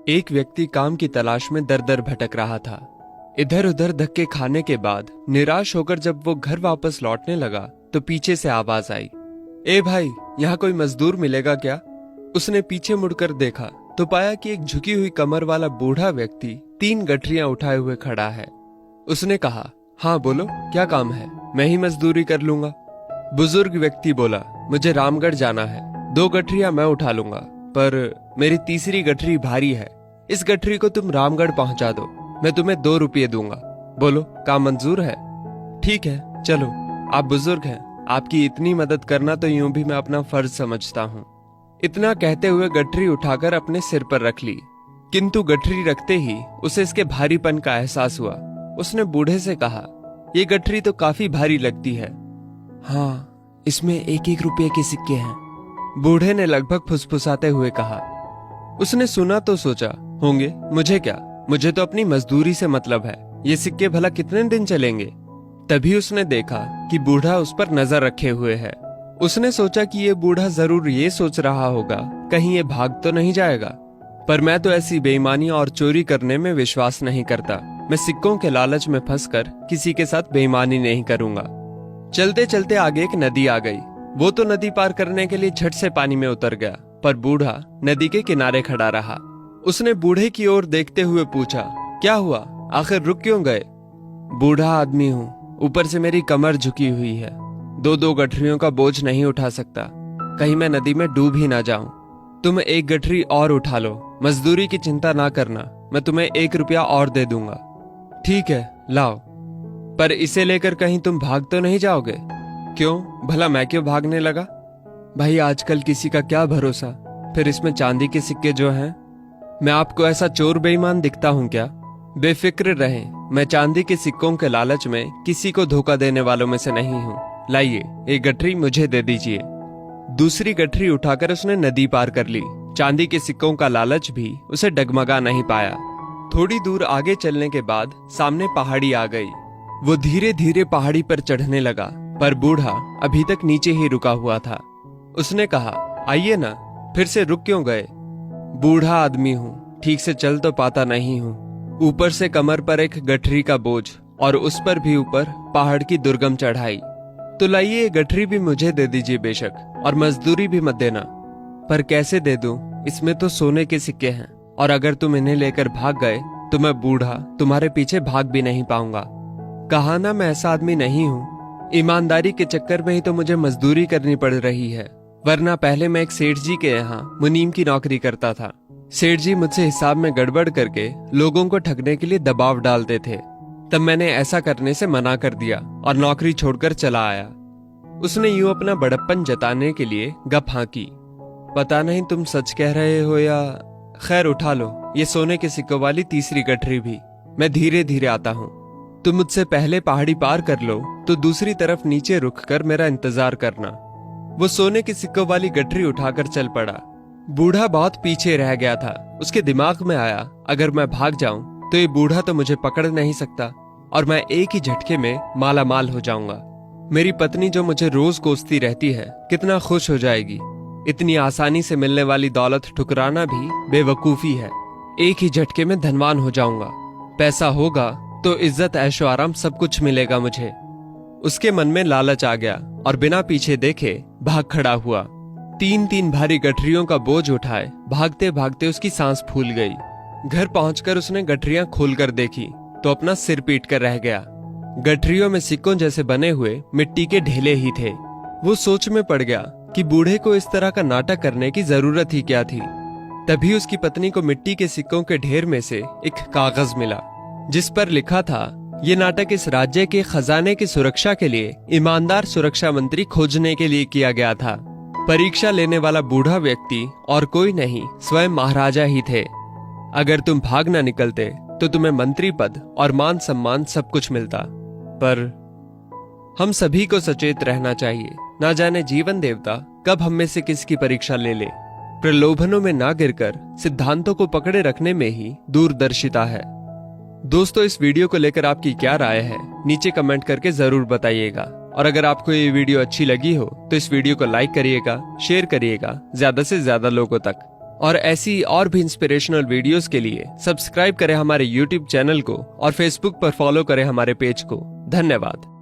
एक व्यक्ति काम की तलाश में दर दर भटक रहा था। इधर उधर धक्के खाने के बाद निराश होकर जब वो घर वापस लौटने लगा तो पीछे से आवाज आई, ए भाई, यहाँ कोई मजदूर मिलेगा क्या? उसने पीछे मुड़कर देखा तो पाया कि एक झुकी हुई कमर वाला बूढ़ा व्यक्ति 3 गठरियां उठाए हुए खड़ा है। उसने कहा, हाँ बोलो, क्या काम है? मैं ही मजदूरी कर लूंगा। बुजुर्ग व्यक्ति बोला, मुझे रामगढ़ जाना है, 2 गठरियां मैं उठा लूंगा, पर मेरी तीसरी गठरी भारी है। इस गठरी को तुम रामगढ़ पहुंचा दो, मैं तुम्हें 2 रुपये दूंगा। बोलो, काम मंजूर है? ठीक है, चलो। आप बुजुर्ग हैं, आपकी इतनी मदद करना तो यूं भी मैं अपना फर्ज समझता हूँ। इतना कहते हुए गठरी उठाकर अपने सिर पर रख ली, किंतु गठरी रखते ही उसे इसके भारीपन का एहसास हुआ। उसने बूढ़े से कहा, ये गठरी तो काफी भारी लगती है। हाँ, इसमें 1-1 रुपये के सिक्के हैं, बूढ़े ने लगभग फुसफुसाते हुए कहा। उसने सुना तो सोचा, होंगे, मुझे क्या, मुझे तो अपनी मजदूरी से मतलब है, ये सिक्के भला कितने दिन चलेंगे? तभी उसने देखा कि बूढ़ा उस पर नजर रखे हुए है। उसने सोचा कि ये बूढ़ा जरूर ये सोच रहा होगा, कहीं ये भाग तो नहीं जाएगा। पर मैं तो ऐसी बेईमानी और चोरी करने में विश्वास नहीं करता। मैं सिक्कों के लालच में फंसकर किसी के साथ बेईमानी नहीं करूंगा। चलते चलते आगे एक नदी आ गई। वो तो नदी पार करने के लिए झट से पानी में उतर गया, पर बूढ़ा नदी के किनारे खड़ा रहा। उसने बूढ़े की ओर देखते हुए पूछा, क्या हुआ, आखिर रुक क्यों गए? बूढ़ा आदमी हूँ, ऊपर से मेरी कमर झुकी हुई है, 2-2 गठरियों का बोझ नहीं उठा सकता, कहीं मैं नदी में डूब ही ना जाऊं। तुम 1 गठरी और उठा लो, मजदूरी की चिंता ना करना, मैं तुम्हें 1 रुपया और दे दूंगा। ठीक है, लाओ, पर इसे लेकर कहीं तुम भाग तो नहीं जाओगे? क्यों, भला मैं क्यों भागने लगा? भाई, आजकल किसी का क्या भरोसा, फिर इसमें चांदी के सिक्के जो हैं। मैं आपको ऐसा चोर बेईमान दिखता हूं क्या? बेफिक्र रहें, मैं चांदी के सिक्कों के लालच में किसी को धोखा देने वालों में से नहीं हूं। लाइए, 1 गठरी मुझे दे दीजिए। दूसरी गठरी उठाकर उसने नदी पार कर ली। चांदी के सिक्कों का लालच भी उसे डगमगा नहीं पाया। थोड़ी दूर आगे चलने के बाद सामने पहाड़ी आ गई। वो धीरे धीरे पहाड़ी पर चढ़ने लगा, पर बूढ़ा अभी तक नीचे ही रुका हुआ था। उसने कहा, आइए ना, फिर से रुक क्यों गए? बूढ़ा आदमी हूँ, ठीक से चल तो पाता नहीं हूँ, ऊपर से कमर पर एक गठरी का बोझ और उस पर भी ऊपर पहाड़ की दुर्गम चढ़ाई। तो लाइए, ये गठरी भी मुझे दे दीजिए बेशक, और मजदूरी भी मत देना। पर कैसे दे दूं? इसमें तो सोने के सिक्के हैं, और अगर तुम इन्हें लेकर भाग गए तो मैं बूढ़ा तुम्हारे पीछे भाग भी नहीं पाऊंगा। कहा ना, मैं ऐसा आदमी नहीं हूँ। ईमानदारी के चक्कर में ही तो मुझे मजदूरी करनी पड़ रही है, वरना पहले मैं एक सेठ जी के यहाँ मुनीम की नौकरी करता था। सेठ जी मुझसे हिसाब में गड़बड़ करके लोगों को ठगने के लिए दबाव डालते थे। तब मैंने ऐसा करने से मना कर दिया और नौकरी छोड़कर चला आया। उसने यूं अपना बड़प्पन जताने के लिए गप हाँकी। पता नहीं तुम सच कह रहे हो या... खैर, उठा लो ये सोने के सिक्कों वाली तीसरी गठरी भी, मैं धीरे धीरे आता हूँ। तुम मुझसे पहले पहाड़ी पार कर लो तो दूसरी तरफ नीचे रुक कर मेरा इंतजार करना। वो सोने के सिक्कों वाली गठरी उठाकर चल पड़ा। बूढ़ा बहुत पीछे रह गया था। उसके दिमाग में आया, अगर मैं भाग जाऊं तो ये बूढ़ा तो मुझे पकड़ नहीं सकता और मैं एक ही झटके में माला माल हो जाऊंगा। मेरी पत्नी जो मुझे रोज कोसती रहती है, कितना खुश हो जाएगी। इतनी आसानी से मिलने वाली दौलत ठुकराना भी बेवकूफी है। एक ही झटके में धनवान हो जाऊंगा। पैसा होगा तो इज्जत, ऐशो आराम सब कुछ मिलेगा मुझे। उसके मन में लालच आ गया और बिना पीछे देखे भाग खड़ा हुआ। 3-3 भारी गठरियों का बोझ उठाए भागते भागते उसकी सांस फूल गई। घर पहुंचकर उसने गठरियां खोलकर देखी तो अपना सिर पीट कर रह गया। गठरियों में सिक्कों जैसे बने हुए मिट्टी के ढेले ही थे। वो सोच में पड़ गया कि बूढ़े को इस तरह का नाटक करने की जरूरत ही क्या थी। तभी उसकी पत्नी को मिट्टी के सिक्कों के ढेर में से एक कागज मिला, जिस पर लिखा था, ये नाटक इस राज्य के खजाने की सुरक्षा के लिए ईमानदार सुरक्षा मंत्री खोजने के लिए किया गया था। परीक्षा लेने वाला बूढ़ा व्यक्ति और कोई नहीं, स्वयं महाराजा ही थे। अगर तुम भाग न निकलते तो तुम्हें मंत्री पद और मान सम्मान सब कुछ मिलता। पर हम सभी को सचेत रहना चाहिए, ना जाने जीवन देवता कब हम में से किसकी परीक्षा ले ले। प्रलोभनों में ना गिरकर सिद्धांतों को पकड़े रखने में ही दूरदर्शिता है। दोस्तों, इस वीडियो को लेकर आपकी क्या राय है, नीचे कमेंट करके जरूर बताइएगा। और अगर आपको ये वीडियो अच्छी लगी हो तो इस वीडियो को लाइक करिएगा, शेयर करिएगा ज्यादा से ज्यादा लोगों तक। और ऐसी और भी इंस्पिरेशनल वीडियोस के लिए सब्सक्राइब करें हमारे यूट्यूब चैनल को और फेसबुक पर फॉलो करें हमारे पेज को। धन्यवाद।